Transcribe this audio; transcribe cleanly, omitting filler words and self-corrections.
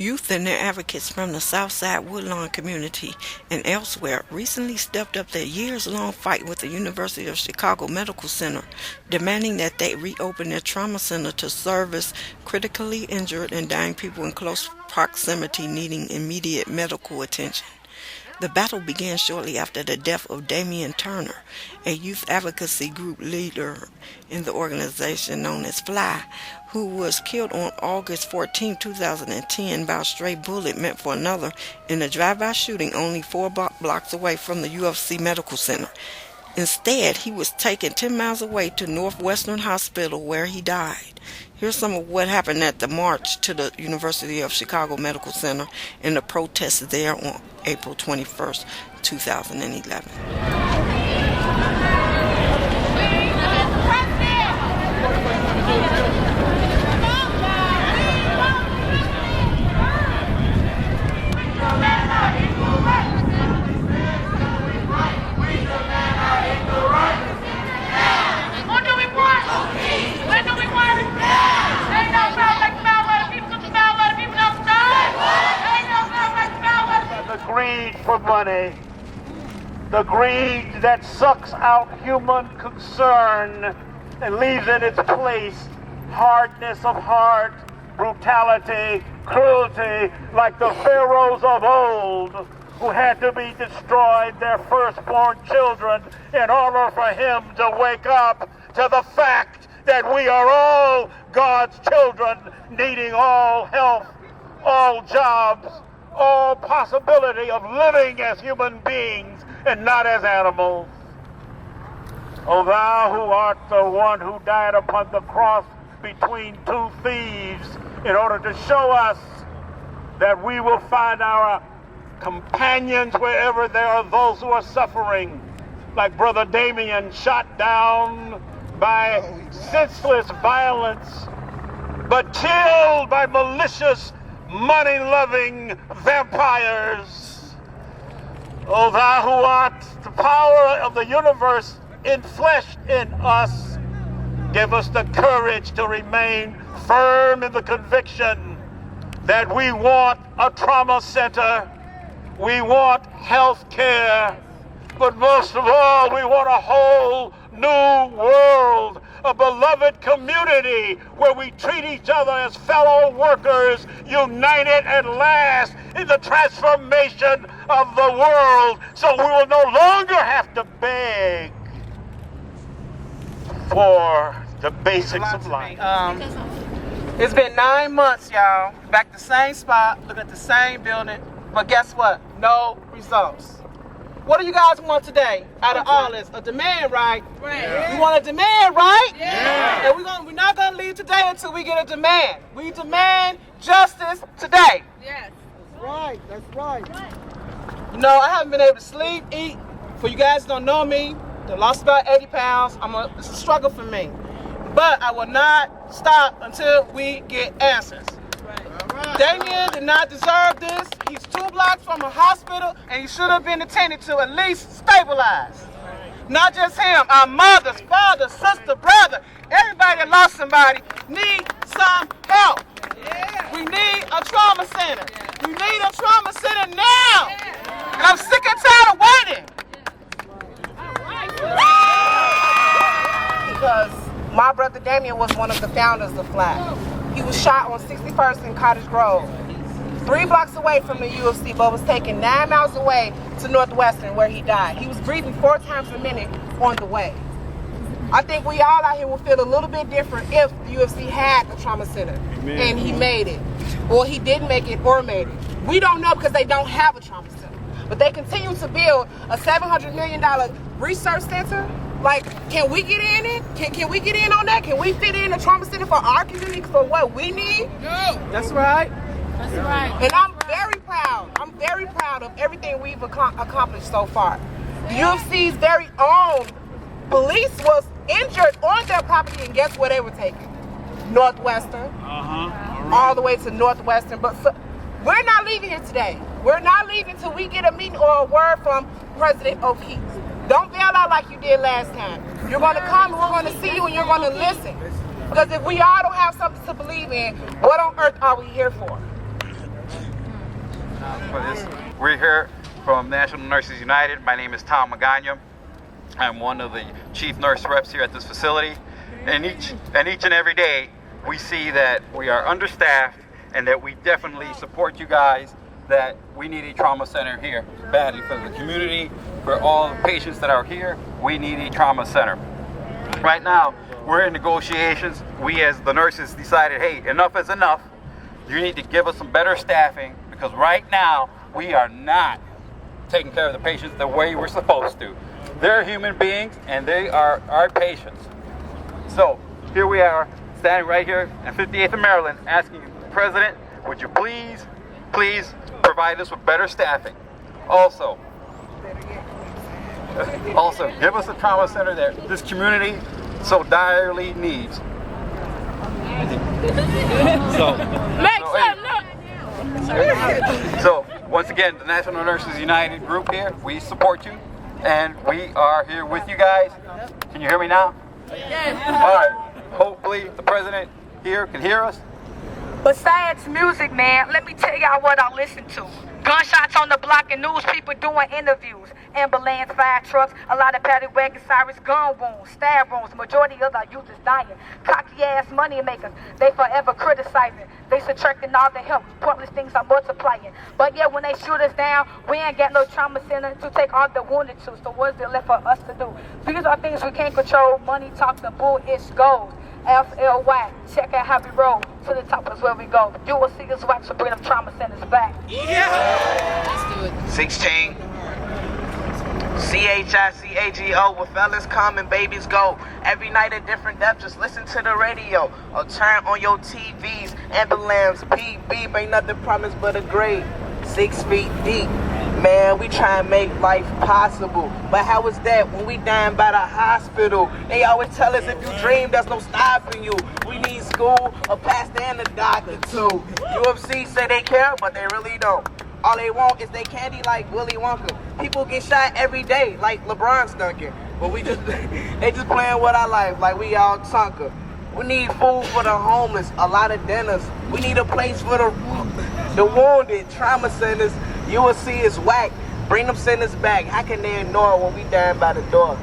Youth and their advocates from the Side Woodlawn community and elsewhere recently stepped up their years-long fight with the University of Chicago Medical Center, demanding that they reopen their trauma center to service critically injured and dying people in close proximity needing immediate medical attention. The battle began shortly after the death of Damian Turner, a youth advocacy group leader in the organization known as FLY, who was killed on August 14, 2010 by a stray bullet meant for another in a drive-by shooting only 4 blocks away from the UFC Medical Center. Instead, he was taken 10 miles away to Northwestern Hospital where he died. Here's some of what happened at the march to the University of Chicago Medical Center and the protests there on April 21st, 2011. Greed for money, the greed that sucks out human concern and leaves in its place hardness of heart, brutality, cruelty, like the pharaohs of old who had to be destroyed their firstborn children in order for him to wake up to the fact that we are all God's children, needing all health, all jobs, all possibility of living as human beings and not as animals. O thou who art the one who died upon the cross between two thieves in order to show us that we will find our companions wherever there are those who are suffering, like Brother Damien, shot down by senseless violence, but killed by malicious money-loving vampires. O thou who art the power of the universe enfleshed in us, give us the courage to remain firm in the conviction that we want a trauma center, we want health care, but most of all, we want a whole new world, a beloved community where we treat each other as fellow workers, united at last in the transformation of the world, so we will no longer have to beg for the basics of life. It's been 9 months, y'all. Back at the same spot, looking at the same building, but guess what? No results. What do you guys want today out of all this? A demand, right? Right. We want a demand, right? Yeah. And we're not going to leave today until we get a demand. We demand justice today. Yes. That's right. That's right. You know, I haven't been able to sleep, eat. For you guys who don't know me, I lost about 80 pounds. It's a struggle for me. But I will not stop until we get answers. Damien did not deserve this. He's 2 blocks from a hospital, and he should have been attended to, at least stabilized. Not just him, our mothers, father, sister, brother, everybody that lost somebody need some help. We need a trauma center. We need a trauma center now. And I'm sick and tired of waiting. Because my brother Damien was one of the founders of FLY. He was shot on 61st and Cottage Grove, 3 blocks away from the UFC, but was taken 9 miles away to Northwestern where he died. He was breathing 4 times a minute on the way. I think we all out here will feel a little bit different if the UFC had a trauma center. Amen. And he made it, or he didn't make it, or made it. We don't know because they don't have a trauma center. But they continue to build a $700 million research center. Like, can we get in it? Can we get in on that? Can we fit in a trauma center for our community for what we need? No. That's right. That's right. And I'm very proud. I'm very proud of everything we've accomplished so far. The UFC's very own police was injured on their property, and guess where they were taken? Northwestern. All the way to Northwestern. But we're not leaving here today. We're not leaving till we get a meeting or a word from President O'Keefe. Don't bail out like you did last time. You're going to come and we're going to see you and you're going to listen. Because if we all don't have something to believe in, what on earth are we here for? for this. We're here from National Nurses United. My name is Tom Magana. I'm one of the chief nurse reps here at this facility. And each and every day, we see that we are understaffed and that we definitely support you guys, that we need a trauma center here badly for the community, for all the patients that are here. We need a trauma center. Right now, we're in negotiations. We as the nurses decided, hey, enough is enough. You need to give us some better staffing, because right now we are not taking care of the patients the way we're supposed to. They're human beings and they are our patients. So here we are, standing right here in 58th and Maryland, asking the President, would you please provide us with better staffing? Also, give us a trauma center that this community so direly needs. So once again, the National Nurses United group here, we support you, and we are here with you guys. Can you hear me now? Yes. All right. Hopefully the President here can hear us. Besides music, man, let me tell y'all what I listen to. Gunshots on the block and news people doing interviews. Ambulance, fire trucks, a lot of paddy wagon sirens, gun wounds, stab wounds. Majority of our youth is dying. Cocky ass money makers, they forever criticizing. They subtracting all the help. Pointless things are multiplying. But yeah, when they shoot us down, we ain't got no trauma center to take all the wounded to. So what's there left for us to do? These are things we can't control. Money talk, the bull, it goes. FLY, check out how we roll. To the top is where we go. You will see us wax to bring them trauma centers back. Yeah! Let's do it. 16. CHICAGO, where fellas come and babies go. Every night a different depth, just listen to the radio. Or turn on your TVs. Ambulance, PB, ain't nothing promised but a grave. 6 feet deep. Man, we try and make life possible. But how is that when we dying by the hospital? They always tell us if you dream, there's no stopping you. We need school, a pastor, and a doctor too. UFC say they care, but they really don't. All they want is they candy like Willy Wonka. People get shot every day like LeBron's dunking. But they just playing with our life like we all Tonka. We need food for the homeless, a lot of dinners. We need a place for the wounded, trauma centers. You will see is whack. Bring them centers back. How can they ignore when we dying by the door?